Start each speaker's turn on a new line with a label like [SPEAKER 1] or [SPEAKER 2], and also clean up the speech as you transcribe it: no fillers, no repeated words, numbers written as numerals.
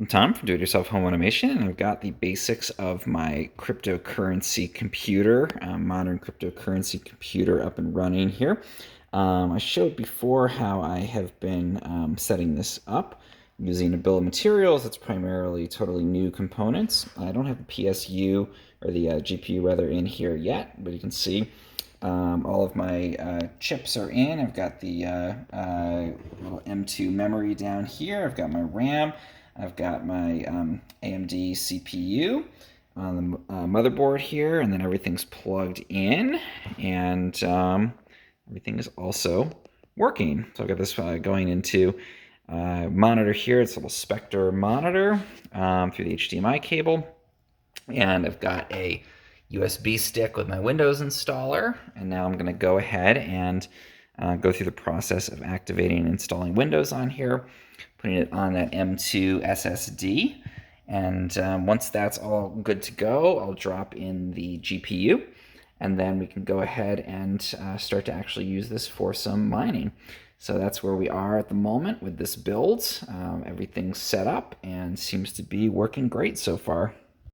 [SPEAKER 1] Time for do-it-yourself home automation, and I've got the basics of my cryptocurrency computer, modern cryptocurrency computer up and running here. I showed before how I have been setting this up using a bill of materials that's primarily totally new components. I don't have the PSU or the GPU rather in here yet, but you can see all of my chips are in. I've got the little M2 memory down here. I've got my RAM. I've got my AMD CPU on the motherboard here, and then everything's plugged in, and everything is also working. So I've got this going into monitor here. It's a little Spectre monitor through the HDMI cable, and I've got a USB stick with my Windows installer, and now I'm going to go ahead and go through the process of activating and installing Windows on here, putting it on that M2 SSD, and once that's all good to go, I'll drop in the GPU, and then we can go ahead and start to actually use this for some mining. So that's where we are at the moment with this build. Everything's set up and seems to be working great so far.